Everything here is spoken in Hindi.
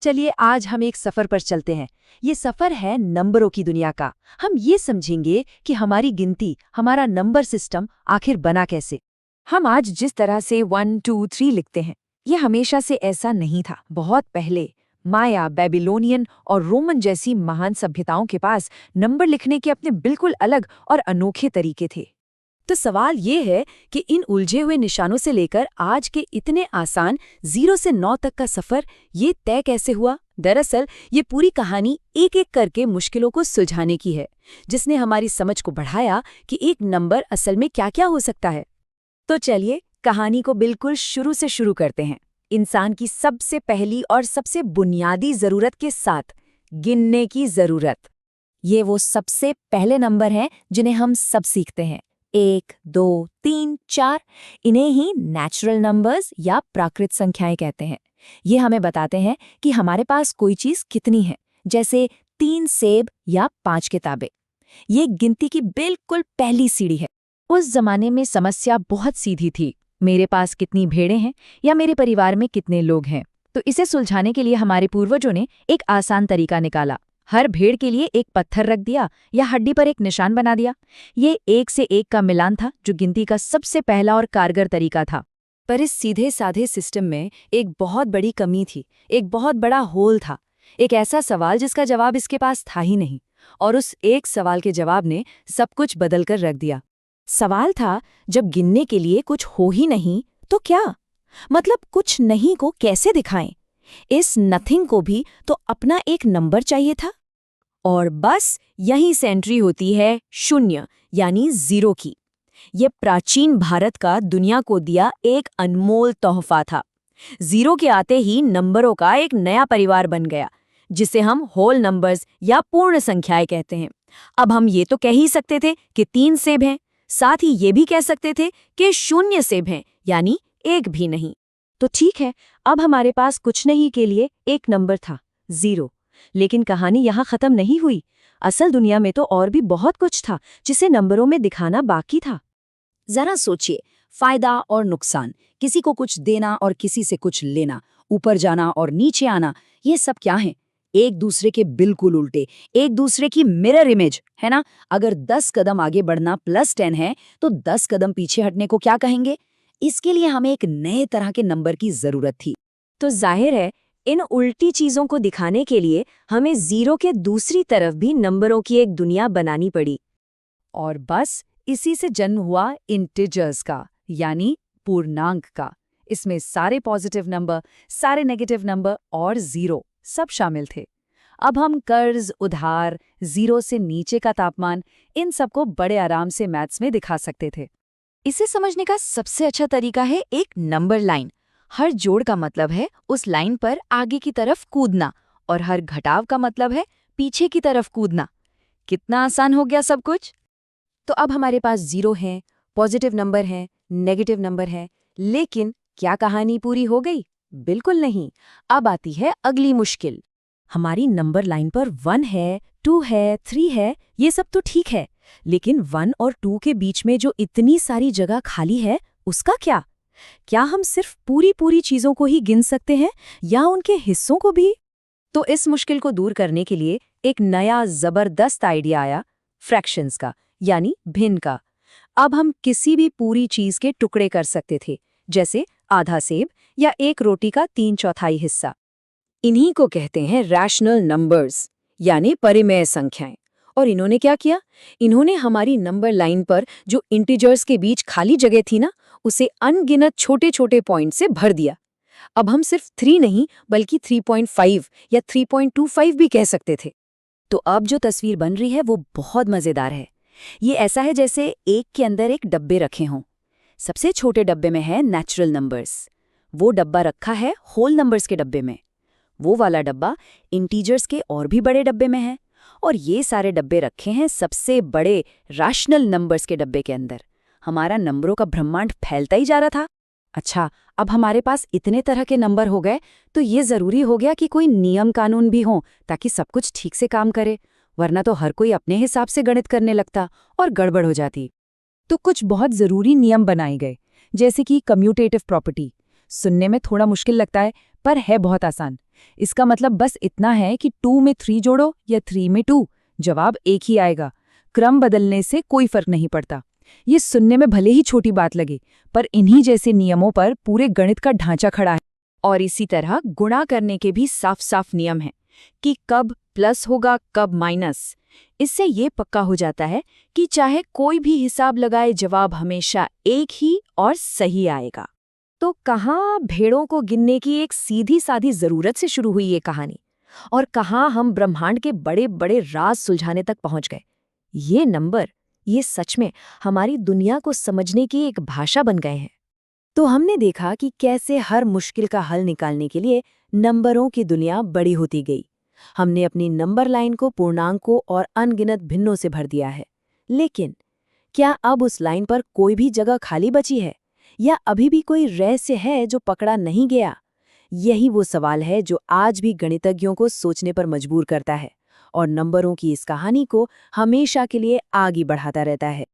चलिए आज हम एक सफर पर चलते हैं। ये सफर है नंबरों की दुनिया का। हम ये समझेंगे कि हमारी गिनती, हमारा नंबर सिस्टम आखिर बना कैसे। हम आज जिस तरह से 1, 2, 3 लिखते हैं, ये हमेशा से ऐसा नहीं था। बहुत पहले माया, बेबीलोनियन और रोमन जैसी महान सभ्यताओं के पास नंबर लिखने के अपने बिल्कुल अलग और अनोखे तरीके थे। तो सवाल ये है कि इन उलझे हुए निशानों से लेकर आज के इतने आसान 0 से 9 तक का सफर ये तय कैसे हुआ। दरअसल ये पूरी कहानी एक एक करके मुश्किलों को सुलझाने की है, जिसने हमारी समझ को बढ़ाया कि एक नंबर असल में क्या क्या हो सकता है। तो चलिए कहानी को बिल्कुल शुरू से शुरू करते हैं, इंसान की सबसे पहली और सबसे बुनियादी जरूरत के साथ, गिनने की जरूरत। ये वो सबसे पहले नंबर हैं जिन्हें हम सब सीखते हैं, 1, 2, 3, 4। इन्हें ही नेचुरल नंबर्स या प्राकृत संख्याएं कहते हैं। ये हमें बताते हैं कि हमारे पास कोई चीज कितनी है, जैसे 3 सेब या 5 किताबें। ये गिनती की बिल्कुल पहली सीढ़ी है। उस जमाने में समस्या बहुत सीधी थी, मेरे पास कितनी भेड़ें हैं या मेरे परिवार में कितने लोग हैं। तो इसे सुलझाने के लिए हमारे पूर्वजों ने एक आसान तरीका निकाला। हर भेड़ के लिए एक पत्थर रख दिया या हड्डी पर एक निशान बना दिया। ये 1 से 1 का मिलान था, जो गिनती का सबसे पहला और कारगर तरीका था। पर इस सीधे साधे सिस्टम में एक बहुत बड़ी कमी थी, एक बहुत बड़ा होल था, एक ऐसा सवाल जिसका जवाब इसके पास था ही नहीं। और उस एक सवाल के जवाब ने सब कुछ बदल कर रख दिया। सवाल था, जब गिनने के लिए कुछ हो ही नहीं तो क्या, मतलब कुछ नहीं को कैसे दिखाएं। इस नथिंग को भी तो अपना एक नंबर चाहिए था। और बस यहीं से एंट्री होती है शून्य यानी 0 की। ये प्राचीन भारत का दुनिया को दिया एक अनमोल तोहफा था। 0 के आते ही नंबरों का एक नया परिवार बन गया, जिसे हम होल नंबर्स या पूर्ण संख्याएं कहते हैं। अब हम ये तो कह ही सकते थे कि 3 सेब हैं, साथ ही ये भी कह सकते थे कि 0 सेब हैं, यानी एक भी नहीं। तो ठीक है, अब हमारे पास कुछ नहीं के लिए एक नंबर था, 0। लेकिन कहानी यहाँ खत्म नहीं हुई। असल दुनिया में तो और भी बहुत कुछ था, जिसे नंबरों में दिखाना बाकी था। जरा सोचिए, फायदा और नुकसान, किसी को कुछ देना और किसी से कुछ लेना, ऊपर जाना और नीचे आना, ये सब क्या है? एक दूसरे के बिल्कुल उल्टे, एक दूसरे की मिरर इमेज, है ना? अगर 10 कदम आगे बढ़ना +10 है, तो 10 कदम पीछे हटने को क्या कहेंगे? इसके लिए हमें एक नए तरह के नंबर की जरूरत थी। तो जाहिर है, इन उल्टी चीजों को दिखाने के लिए हमें 0 के दूसरी तरफ भी नंबरों की एक दुनिया बनानी पड़ी। और बस इसी से जन्म हुआ इंटीजर्स का, यानी पूर्णांक का। इसमें सारे पॉजिटिव नंबर, सारे नेगेटिव नंबर और 0 सब शामिल थे। अब हम कर्ज, उधार, 0 से नीचे का तापमान, इन सबको बड़े आराम से मैथ्स में दिखा सकते थे। इसे समझने का सबसे अच्छा तरीका है एक नंबर लाइन। हर जोड़ का मतलब है उस लाइन पर आगे की तरफ कूदना, और हर घटाव का मतलब है पीछे की तरफ कूदना। कितना आसान हो गया सब कुछ। तो अब हमारे पास 0 है, पॉजिटिव नंबर है, नेगेटिव नंबर है, लेकिन क्या कहानी पूरी हो गई? बिल्कुल नहीं। अब आती है अगली मुश्किल। हमारी नंबर लाइन पर 1 है, 2 है, 3 है, ये सब तो ठीक है, लेकिन 1 और 2 के बीच में जो इतनी सारी जगह खाली है, उसका क्या? क्या हम सिर्फ पूरी चीजों को ही गिन सकते हैं या उनके हिस्सों को भी? तो इस मुश्किल को दूर करने के लिए एक नया जबरदस्त आइडिया आया, फ्रैक्शंस का, यानी भिन्न का। अब हम किसी भी पूरी चीज के टुकड़े कर सकते थे, जैसे आधा सेब या एक रोटी का 3/4 हिस्सा। इन्हीं को कहते हैं रैशनल नंबर्स, यानी परिमेय संख्याएं। और इन्होंने क्या किया? इन्होंने हमारी नंबर लाइन पर जो इंटीजर्स के बीच खाली जगह थी ना, उसे अनगिनत छोटे छोटे पॉइंट से भर दिया। अब हम सिर्फ 3 नहीं, बल्कि 3.5 या 3.25 भी कह सकते थे। तो अब जो तस्वीर बन रही है वो बहुत मजेदार है। ये ऐसा है जैसे एक के अंदर एक डब्बे रखे हों। सबसे छोटे डब्बे में है नेचुरल नंबर्स, वो डब्बा रखा है होल नंबर्स के डब्बे में, वो वाला डब्बा इंटीजर्स के और भी बड़े डब्बे में है, और ये सारे डब्बे रखे हैं सबसे बड़े रैशनल नंबर्स के डब्बे के अंदर। हमारा नंबरों का ब्रह्मांड फैलता ही जा रहा था। अच्छा, अब हमारे पास इतने तरह के नंबर हो गए, तो ये जरूरी हो गया कि कोई नियम कानून भी हो ताकि सब कुछ ठीक से काम करे, वरना तो हर कोई अपने हिसाब से गणित करने लगता और गड़बड़ हो जाती। तो कुछ बहुत जरूरी नियम बनाए गए, जैसे कि कम्यूटेटिव प्रॉपर्टी। सुनने में थोड़ा मुश्किल लगता है, पर है बहुत आसान। इसका मतलब बस इतना है कि 2 में 3 जोड़ो या 3 में 2, जवाब एक ही आएगा। क्रम बदलने से कोई फर्क नहीं पड़ता। ये सुनने में भले ही छोटी बात लगे, पर इन्हीं जैसे नियमों पर पूरे गणित का ढांचा खड़ा है। और इसी तरह गुणा करने के भी साफ साफ नियम हैं कि कब प्लस होगा कब माइनस। इससे ये पक्का हो जाता है कि चाहे कोई भी हिसाब लगाए, जवाब हमेशा एक ही और सही आएगा। तो कहाँ भेड़ों को गिनने की एक सीधी साधी जरूरत से शुरू हुई ये कहानी, और कहाँ हम ब्रह्मांड के बड़े बड़े राज सुलझाने तक पहुंच गए। ये नंबर, ये सच में हमारी दुनिया को समझने की एक भाषा बन गए हैं। तो हमने देखा कि कैसे हर मुश्किल का हल निकालने के लिए नंबरों की दुनिया बड़ी होती गई। हमने अपनी नंबर लाइन को पूर्णांकों और अनगिनत भिन्नों से भर दिया है। लेकिन क्या अब उस लाइन पर कोई भी जगह खाली बची है, या अभी भी कोई रहस्य है जो पकड़ा नहीं गया? यही वो सवाल है जो आज भी गणितज्ञों को सोचने पर मजबूर करता है और नंबरों की इस कहानी को हमेशा के लिए आगे बढ़ाता रहता है।